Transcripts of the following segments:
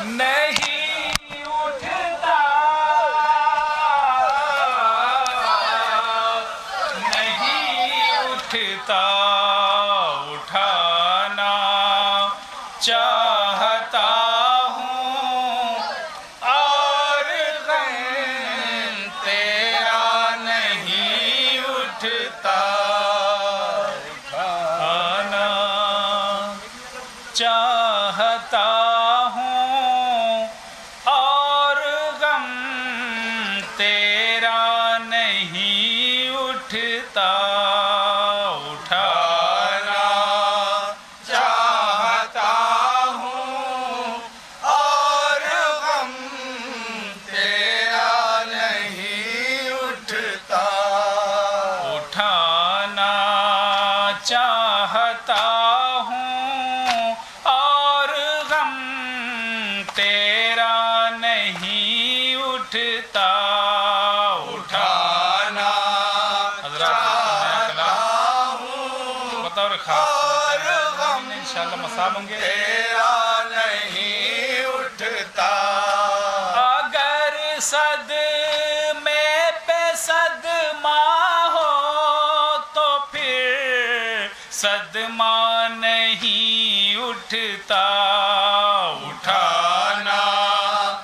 नहीं उठता, नहीं उठता, उठाना चाहता हूँ और गम तेरा नहीं उठता, उठाना चाहता हूँ और गम तेरा नहीं उठता, उठाना चाहता हूँ और गम तेरा नहीं उठता, उठाना चाहता हूँ और गम तेरा नहीं उठता, उठाना चाहता हूँ और गम इंशाअल्लाह मसाब होंगे तेरा नहीं उठता। अगर सदमे पे सदमा हो तो फिर सदमा नहीं उठता, उठाना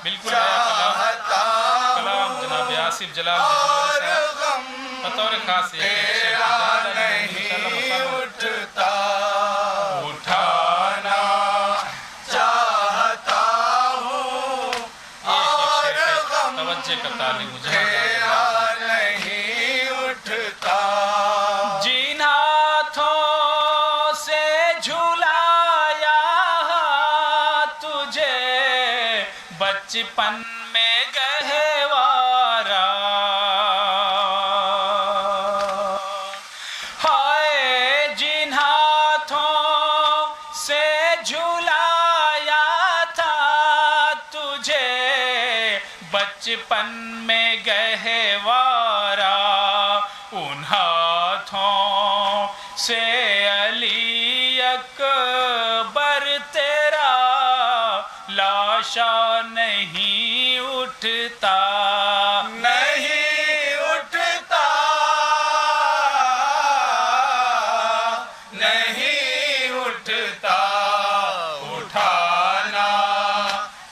बिल्कुल चाहता कलाम जनाब आसिफ जलाल बतौर खास तेरा नहीं उठता, उठाना चाहता हूँ और गम तेरा नहीं उठता, जिन हाथों से झुलाया तुझे बचपन में गहवारा, हाय जिन हाथों से झुलाया था तुझे बचपन में गहवारा, उन हाथों से अली अकबर तेरा लाशा नहीं उठता, नहीं उठता, नहीं उठता, उठाना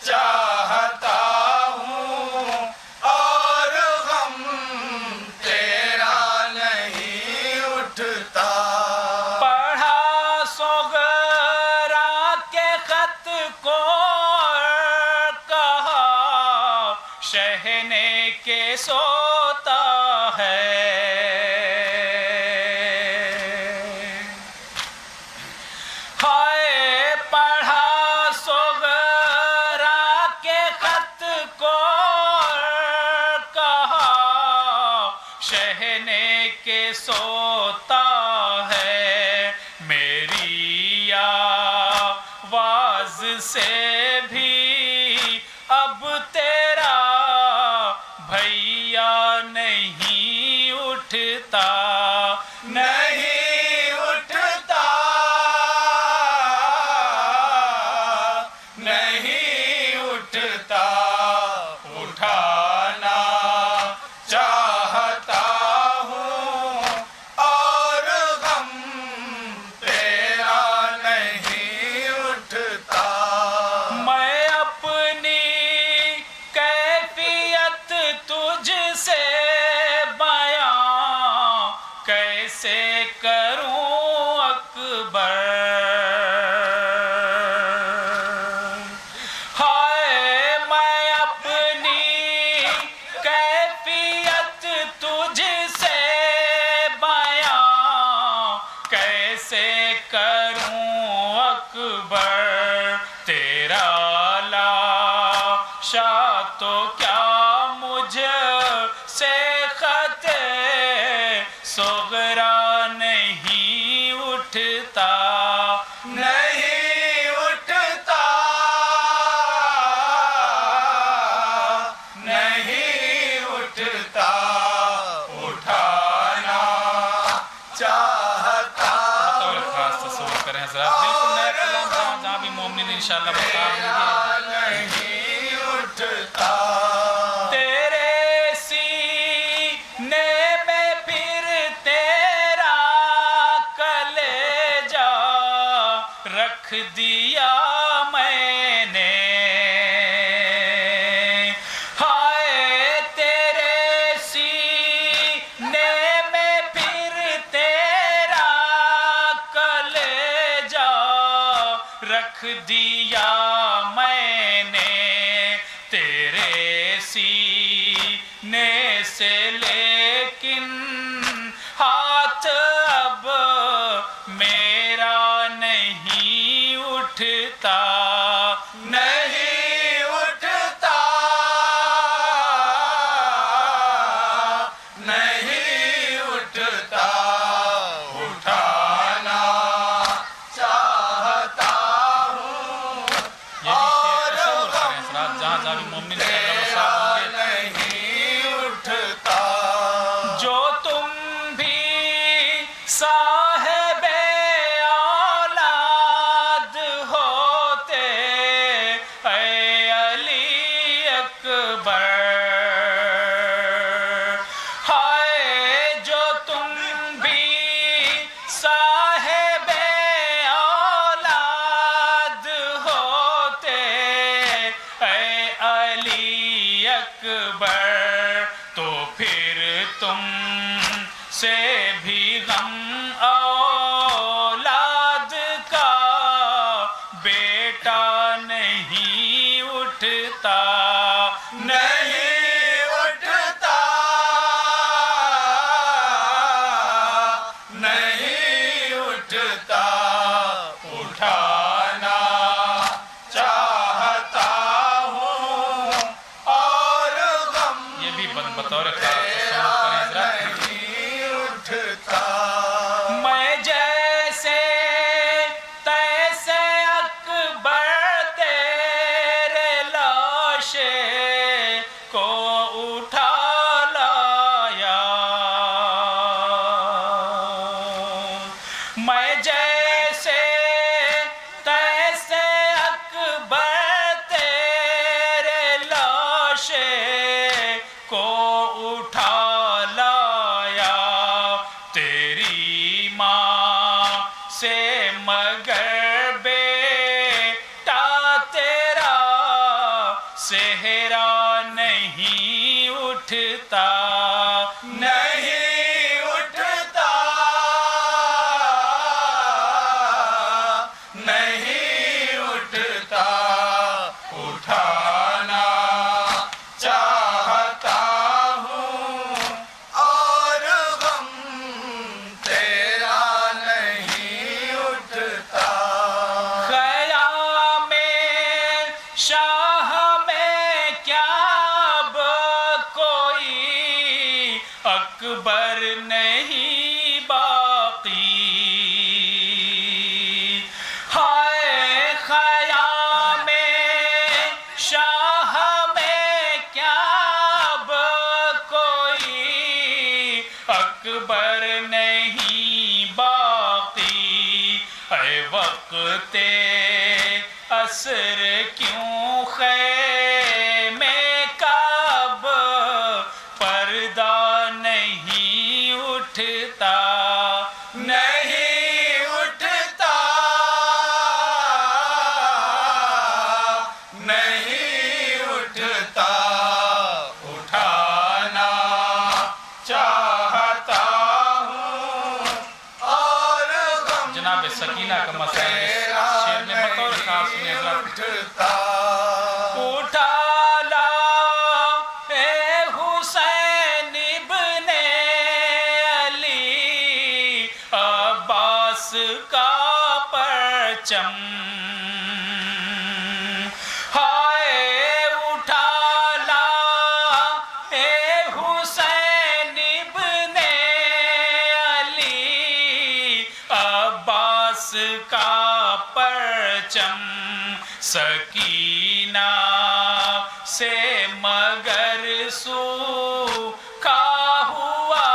चाहता हूँ और गम तेरा नहीं उठता, पढ़ा सोगरा के खत को कहा शहने के सोता है, हाय पढ़ा सोगरा के खत को कहा शहने के सोता है, मेरी आवाज से भी अब तेरा भैया नहीं उठता, नहीं उठता, नहीं उठता, उठाना चाहता हूँ और गम तेरा नहीं उठता, मैं अपनी कैफियत तुझसे बयां कैसे करूं अकबर, हाय मैं अपनी कैफियत तुझसे बयां कैसे करूं अकबर, तेरा लाशा तो क्या मुझसे खते सोगरा नहीं उठता, नहीं उठता, नहीं उठता, उठाना चाहता हजरात बिल्कुल नया कलाम जहाँ भी मोमिन इंशाअल्लाह बता देंगे। रख दिया मैंने। हाय तेरे सीने में फिर तेरा कलेजा रख दिया मैंने। तेरे सीने से लेकिन हाथ अब मेरा नहीं उठता, नहीं उठता, नहीं उठता। उठाना चाहता हूँ और जहाँ जहाँ भी मोमिन नहीं उठता। जो तुम भी साहिबे औलाद होते ऐ अली अकबर। हाय जो तुम भी साहिबे औलाद होते ऐ अली अकबर, तो फिर तुम से भी गम औलाद का बेटा नहीं उठता, नहीं उठता, नहीं उठता। उठाना चाहता हूँ और गम ये भी बतौर मैं जैसे तैसे अकबर तेरे लाशे को उठा लाया। मैं जैसे तैसे अकबर तेरे लाशे को उठा लाया। तेरी माँ से मगर बेटा तेरा सेहरा नहीं उठता, नहीं उठता, नहीं उठता। उठाना चाहता हूँ और गम तेरा नहीं उठता। ख़यामे शाह में क्या अब कोई अकबर नहीं बाकी। हाय ख़यामे शाह में क्या अब कोई अकबर नहीं बाकी। ऐ वक़्ते असर क्यों ख़ैमे का अब पर्दा नहीं उठता, नहीं उठता, नहीं उठता। उठाना चाहता हूँ और गम जनाब सकीना का मसला शेर में बतौर खास उठता। उठा ला ए हुसैन इब्ने अली अब्बास का परचम। हाय उठा ला ए हुसैन इब्ने अली अब्बास का परचम। सकीना से मगर सूखा हुआ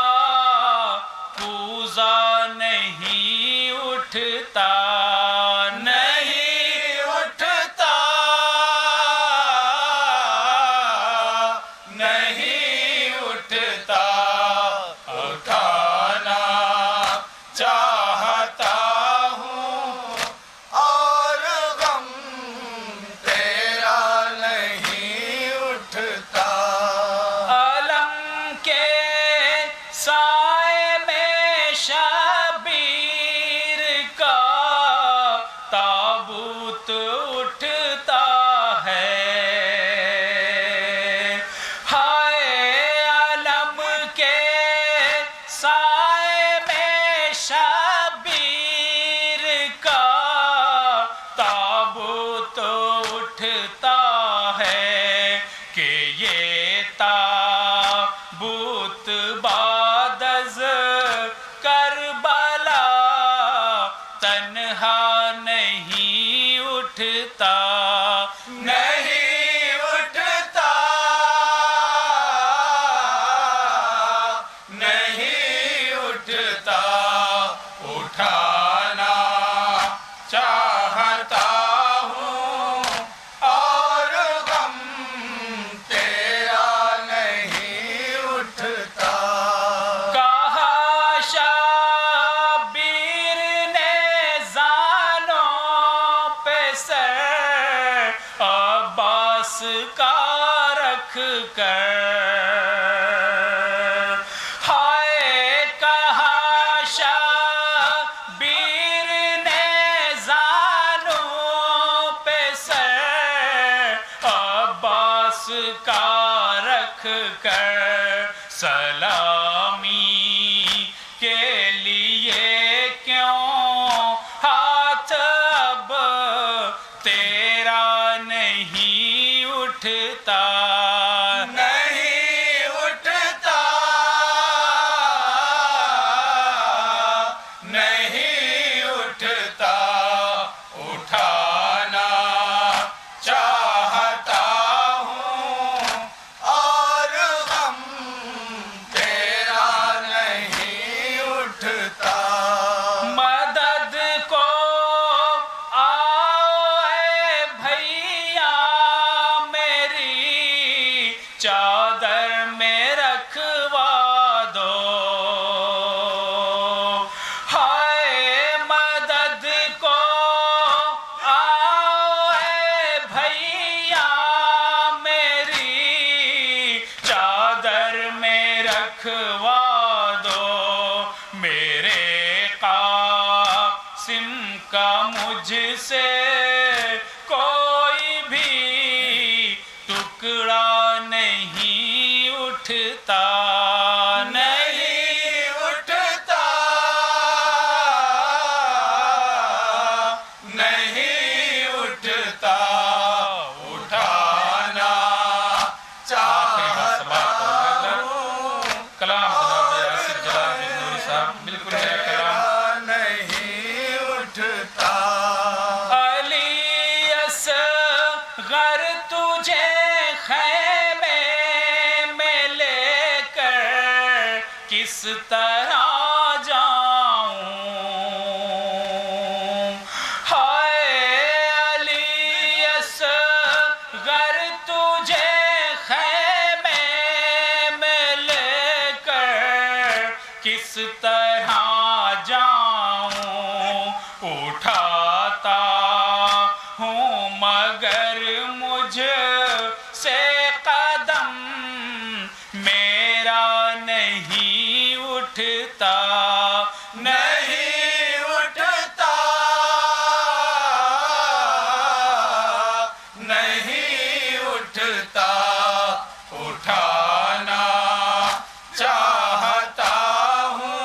पूजा नहीं उठता, नहीं उठता, नहीं उठता। उठाना चाहता हूँ और का रख कर, हाय कहा शाबीर ने जानों पे सर, अब्बास का रख कर सलामी के लिए क्यों हाथ अब तेरा नहीं उठता, नहीं उठता, नहीं उठता, उठाना चाहता हूँ और गम तेरा नहीं उठता। मदद को आओ ऐ भैया मेरी चादर में रखवा दो, हाय मदद को आओ ऐ भैया मेरी चादर में रखवा दो, मेरे कासिम का मुझसे कोई भी टुकड़ा नहीं उठता, नहीं उठता, नहीं उठता, उठाना चाहता हूँ कलाम जनाब आसिफ जलाल बिन नूरी साहब, बिल्कुल मेरा कलाम। नहीं उठता। अली असगर तुझे खैमे में लेकर किस तरह जाऊं, हाय अली असगर तुझे खैमे में लेकर किस तरह जाऊं, उठाता हूँ मगर मुझ से कदम मेरा नहीं उठता, नहीं उठता, नहीं उठता, उठाना चाहता हूँ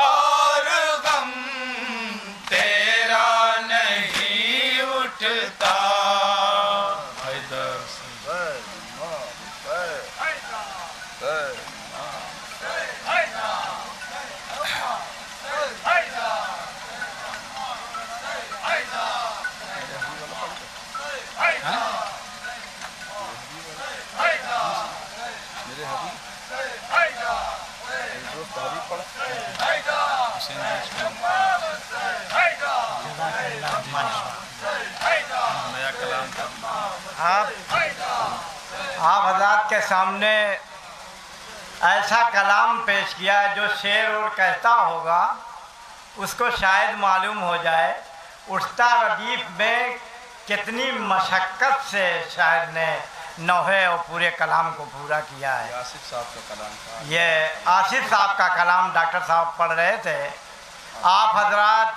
और गम तेरा नहीं उठता। नया कलाम था। आप हज़रात के सामने ऐसा कलाम पेश किया है जो शेर और कहता होगा उसको शायद मालूम हो जाए उठता रदीफ में कितनी मशक्क़त से शायर ने नौहे और पूरे कलाम को पूरा किया है। आसिफ साहब का कलाम था। ये आसिफ साहब का कलाम डॉक्टर साहब पढ़ रहे थे। आप हजरात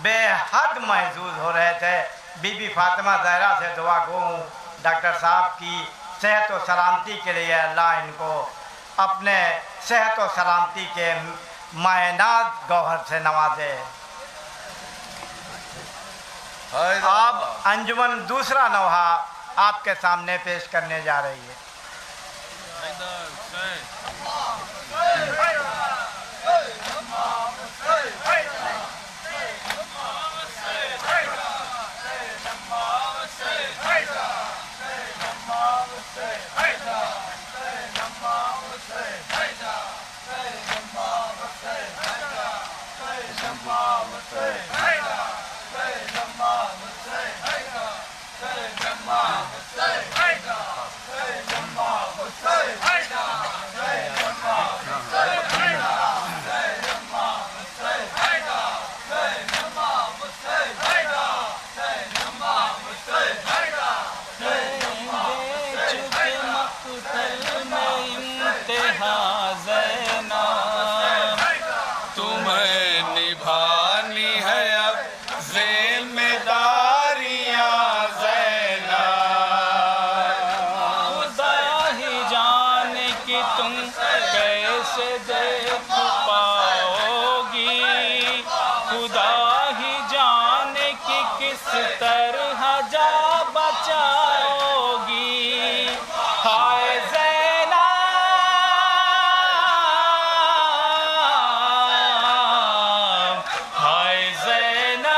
बेहद महसूस हो रहे थे। बीबी फातिमा ज़हरा से दुआ गो हूँ डॉक्टर साहब की सेहत और सलामती के लिए अल्लाह इनको अपने सेहत और सलामती के मायनात गौहर से नवाजे। अब अंजुमन दूसरा नौहा आपके सामने पेश करने जा रही है। तुम कैसे देख पाओगी, खुदा ही जाने कि किस तरह जा बचाओगी। हाय ज़ैनब, हाय ज़ैनब,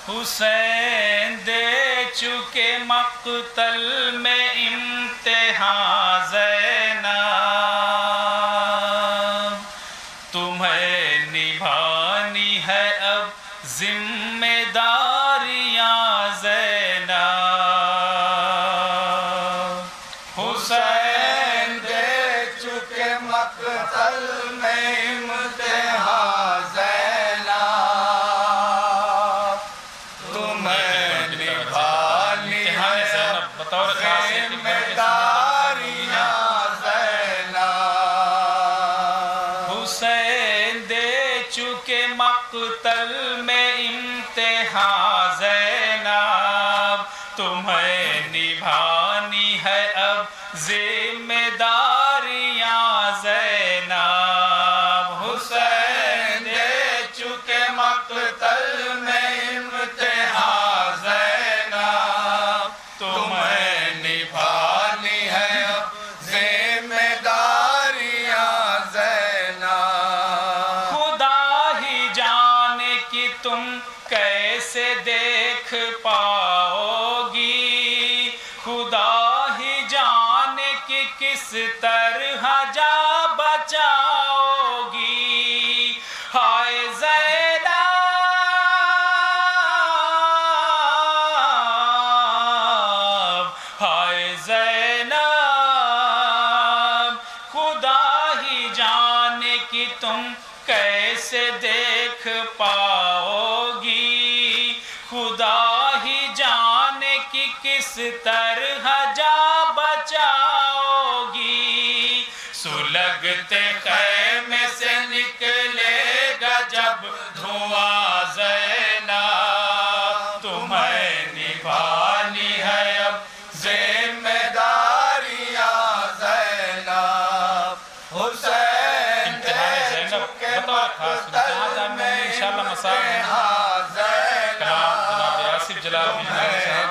हुसैन दे चुके मक़तल में इम्तिहान ज़ैनब, तुम्हें निभानी है अब जिम्मेदारियां ज़ैनब। हुसैन दे चुके मक़तल में इम्तिहान ज़ैनब, तुम्हें निभानी है ज़ैनब बतौर खास जिम्मेदारियां ज़ैनब। हुसैन दे चुके मक़तल में इम्तिहान ज़ैनब, तुम्हें निभानी है अब जिम्मेदारियां ज़ैनब। हुसैन दे चुके मक़तल में इम्तिहान ज़ैनब, तुम्हें निभानी है अब जिम्मेदारियां ज़ैनब। खुदा ही जाने कि तुम कैसे देख पाओगी, खुदा ही जाने कि किस तरह जा बचाओगी। हाय ज़ैनब, हाय ज़ैनब, खुदा ही जाने कि तुम कैसे देख पाओगी, खुदा ही जाने कि किस तरह जा बचाओगी। सुलगते खैमे से निकलेगा जब धुआं ज़ैनब, तुम्हें निभानी है अब जिम्मेदारियां ज़ैनब। हुसैन दे चुके मक़तल में इम्तिहान ज़ैनब,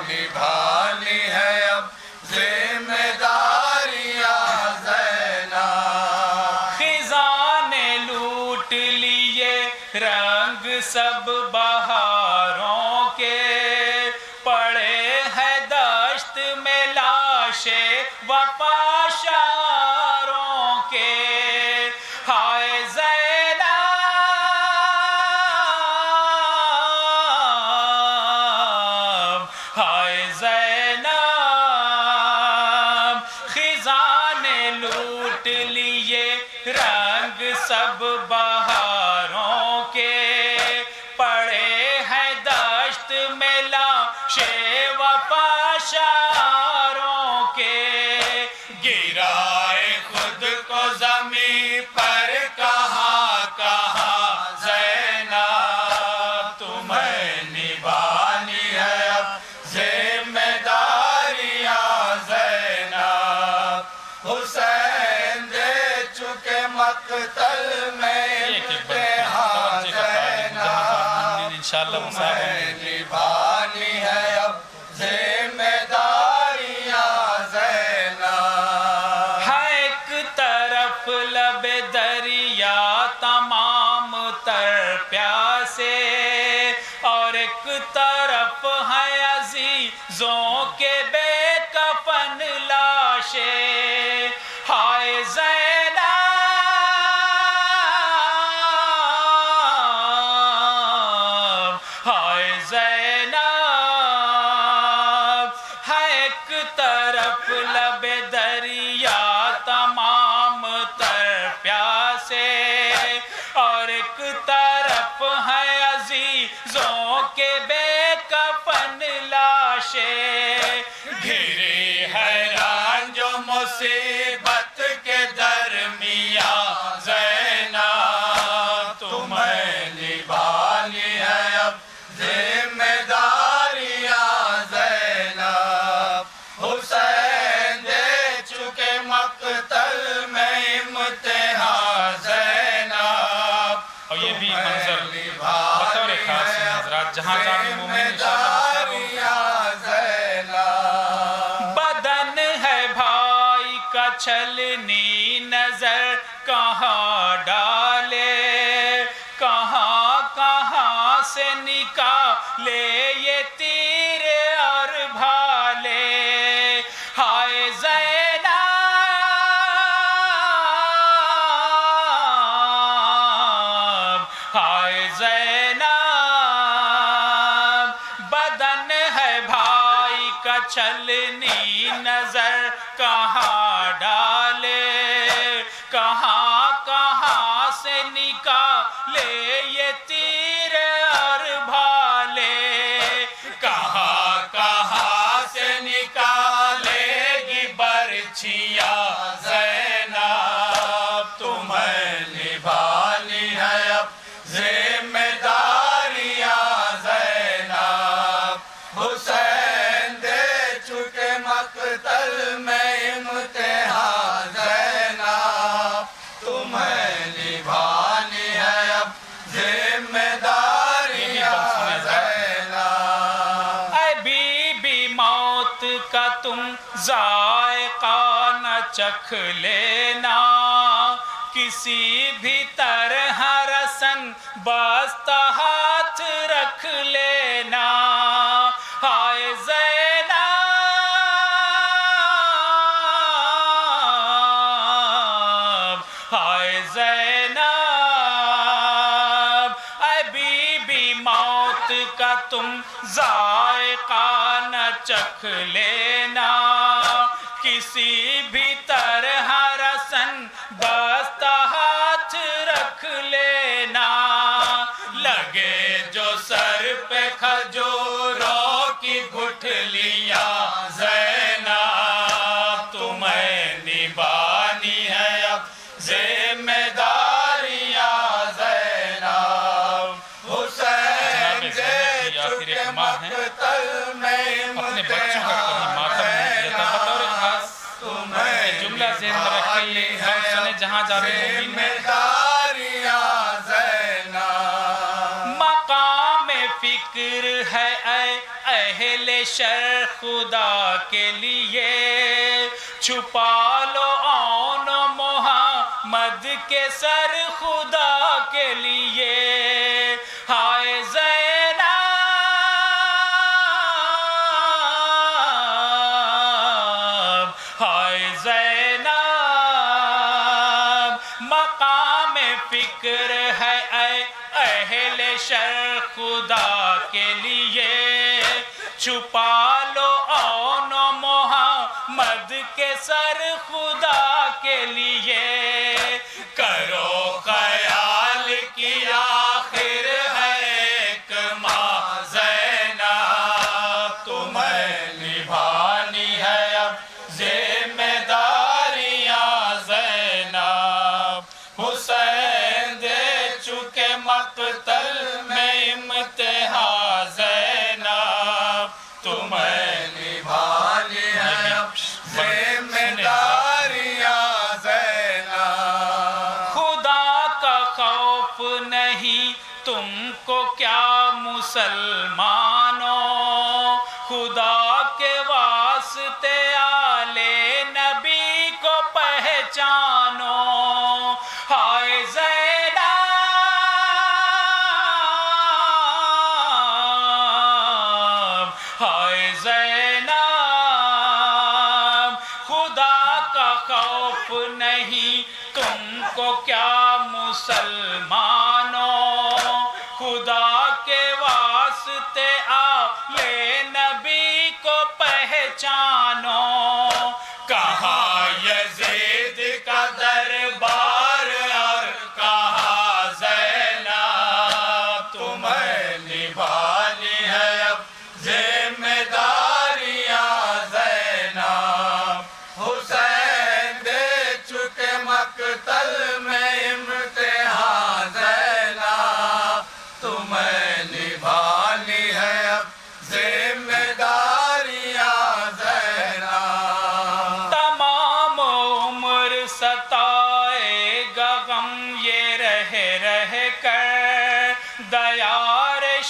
निभानी है अब जिम्मेदारियां ज़ैनब। खिज़ाने लूट लिए रंग सब बहारों के, पड़े हैं दश्त में लाशे वफ़ाशारों के। हाय ज़ैनब, हाय ज़ैनब, खिज़ाने लूट लिए रंग सब बहारों के, पड़े हैं दश्त में लाशे वफ़ाशारों के। गिराए खुद को ज़मीं पर कहाँ कहाँ ज़ैनब, तुम्हें निभानी है अब जिम्मेदारियां ज़ैनब। हुसैन दे चुके मक़तल में इम्तिहान ज़ैनब, इंशाअल्लाह तुम्हें निभानी है अब जिम्मेदारियां ज़ैनब। है एक तरफ लब दरिया तमाम तर प्यासे, और एक तरफ है अजीजों के बेकफन लाशे। हाय ज़ैनब, हाय ज़ैनब, है एक तरफ लब दरिया तमाम तर प्यासे, और एक तरफ है अजीजों के बेकफन लाशे। घिरे हैरान जो मुसीबत के दरमिया ज़ैनब, तुम्हें निभानी है अब जिम्मेदारियां ज़ैनब। मंजर बतौर खास हजरात जहाँ जाने मोमिन बदन है भाई का छलनी नजर कहाँ डाले, कहाँ कहाँ से निकाले ये तीर और भाले। हाय ज़ैनब, हाय ज़ैनब, बदन है भाई का छलनी नजर कहाँ डाले, कहाँ कहाँ से निकाले ये तीर और भाले। कहाँ कहाँ से निकालेगी बर्छियाँ ज़ैनब, तुम्हें निभानी है अब जिम्मेदारियाँ ज़ैनब। हुसैन दे चुके मक़तल में इम्तिहान ज़ैनब, तुम्हें निभानी है अब जिम्मेदारियाँ ज़ैनब। ऐ बीबी मौत का तुम जायका न चख लेना, किसी भी तरह रसन बस्ता हाथ रख लेना। हाय ज़ैनब, हाय ज़ैनब, ऐ बीबी मौत का तुम जायका न चख लेना, किसी भी तरह रसन बस्ता हाथ रख लेना। लगे जो सर पे खजूरों की गुठलियाँ ज़ैनब, तुम्हें निभानी है अब जिम्मेदारियाँ ज़ैनब। हुसैन दे चुके मक़तल में अपने बच्चों का कभी मातम नहीं किया था। बतौर खास तुम्हें जुमला ज़हन में रखिए, हम सुने जहाँ जाने मोमिन जिम्मेदारियाँ ज़ैनब। मकाम फिक्र है ऐ अहले शर खुदा के लिए, छुपा लो औन मोहम्मद के सर खुदा के लिए। हाय ज़ैनब, हाय ज़ैनब, मकाम फिक्र है ऐ अहले शर खुदा के लिए, छुपा लो औन मोहम्मद के सर खुदा के लिए। करो ख्याल की आखिर है एक माँ ज़ैनब, तुम्हें निभानी है अब जिम्मेदारियाँ ज़ैनब। हुसैन दे चुके मक़तल में इम्तिहान ज़ैनब, तुम्हें निभानी है अब जिम्मेदारियाँ ज़ैनब। खुदा का खौफ नहीं तुमको क्या मुसलमानों, खुदा के वास्ते आले नबी को पहचानो। हाय ज़ैनब, हाय ज़ैनब, खुदा का खौफ नहीं तुमको क्या मुसलमानों, खुदा के वास्ते आले नबी को पहचानो। कहाँ यजीद का दरबार और कहाँ ज़ैनब, तुम्हें निभानी है अब जिम्मेदारियाँ ज़ैनब। हुसैन दे चुके मक़तल में इम्तिहान ज़ैनब, तुम्हें निभानी है अब जिम्मेदारियाँ ज़ैनब।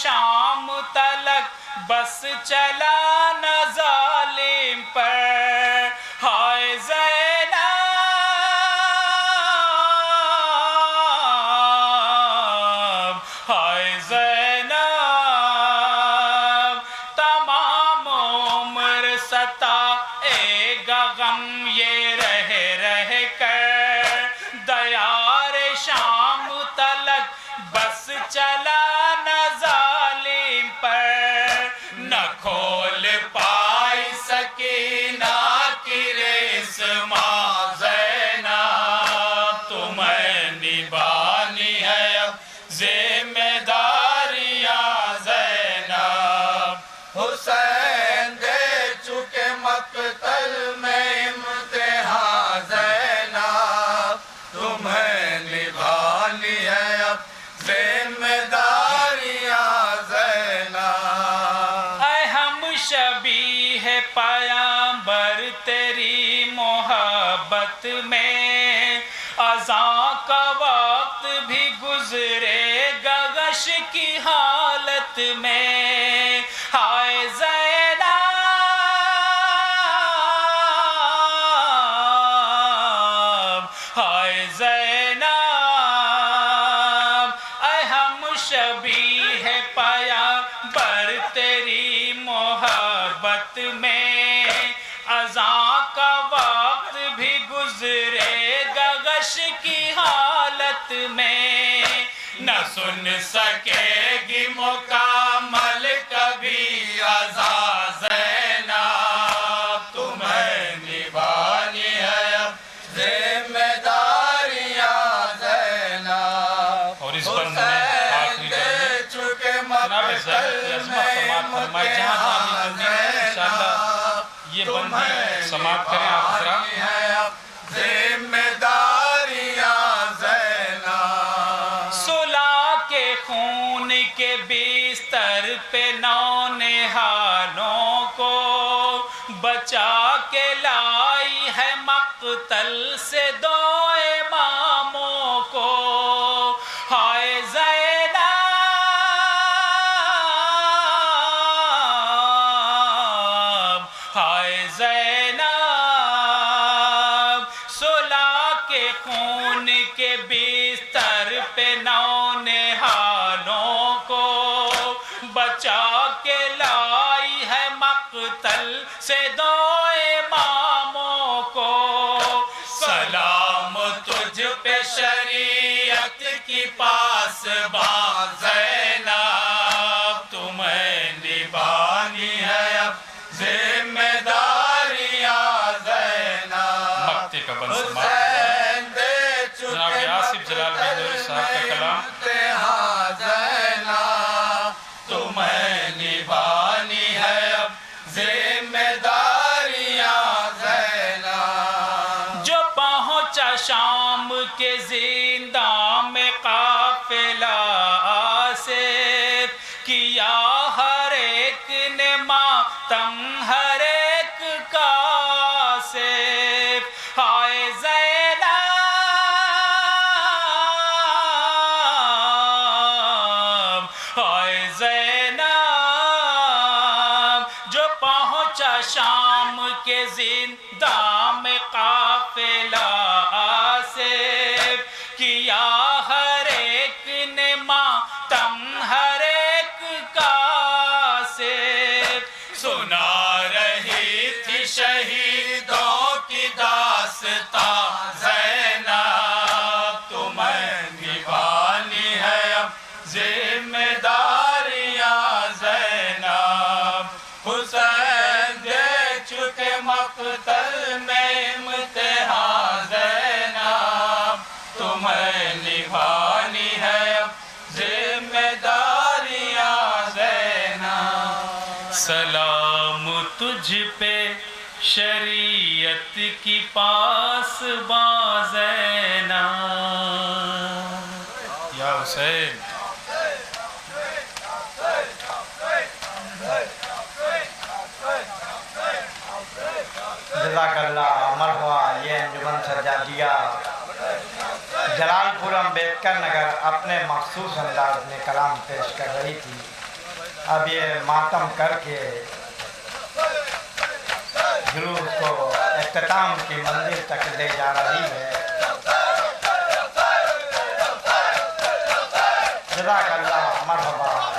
शाम तलक बस चला न जालिम पर। हाय ज़ैनब, हाय ज़ैनब, तमाम उम्र सताएगा गम ये रह रह कर। दयार शाम तलक बस चला न जालिम पर। न खोल पाई सकीना की रेशमा ज़ैनब, तुम्हें निभानी है अब जिम्मेदारियां ज़ैनब। हुसैन दे चुके मक्तल में इम्तिहान ज़ैनब, तुम्हें निभानी है अब जिम्मेदारियां ज़ैनब। ऐ हम शबी है पयंबर तेरी मोहब्बत में, अज़ां का वक्त भी गुजरेगा गश की हालत में। हाय ज़ैनब, हाय ज़ैनब, ऐ हम शबी है पयंबर तेरी मोहब्बत में, अज़ां का वक्त भी गुजरेगा गश की हालत में। न सुन सकेगी मुकामल कभी अज़ा ज़ैनब, तुम्हें निभानी है अब जिम्मेदारियां ज़ैनब। और इस बंद में आखिरी दे चुके जनाब ज़ैनब की अज़मत समात फरमाए। जहाँ जहाँ भी बंदी है इंशाअल्लाह ये बंदी समाप्त करें आप जरा। जिम्मेदारियां ज़ैनब। सुला के खून के बिस्तर पे नौनिहालों को बचा के लाई है मक्तल से दो इमामों को। हाय ज़ैनब, हाय ज़ैनब, सुला के खून के बिस्तर पे नौनिहालों को बचा के लाई है मक्तल से दो इमामों को। सलाम तुझ पे शरीयत की पासबान ज़ैनब, तुम्हें निभानी है अब जिम्मेदारियां ज़ैनब। मक्ते का बंद समाप्त। हुसैन दे जनाब चुके आसिफ जलाल बेदौरी साहब का कलाम। इम्तिहान ज़ैनब, तुम्हें निभानी है अब जिम्मेदारियां ज़ैनब। जो पहुंचा शाम के जिंदा में काफिला आसिफ, किया हर एक ने मातम हर एक का आसिफ। हाय ज़ैनब, हाय ज़ैनब, जो पहुंचा शाम के जिंदा में काफिला आसिफ, किया हर एक ने मातम हर एक का आसिफ। सुना रही थी शहीदों की दास्तां ज़ैनब, तुम्हें निभानी है अब जिम्मेदारियां ज़ैनब। हुसैन दे चुके मक्तल में इम्तिहान ज़ैनब, तुम्हें निभानी है अब जिम्मेदारियां ज़ैनब। सलाम तुझ पे शरीयत की पासबां ज़ैनब। या हुसैन। जज़ाकल्लाह। मरहबा। ये अंजुमन सज्जादिया जलालपुर अम्बेडकर नगर अपने मखसूस अंदाज में कलाम पेश कर रही थी। अब ये मातम करके जुलूस को इख्तिताम की मंजिल तक ले जा रही है। जज़ाकल्लाह, मरहबा।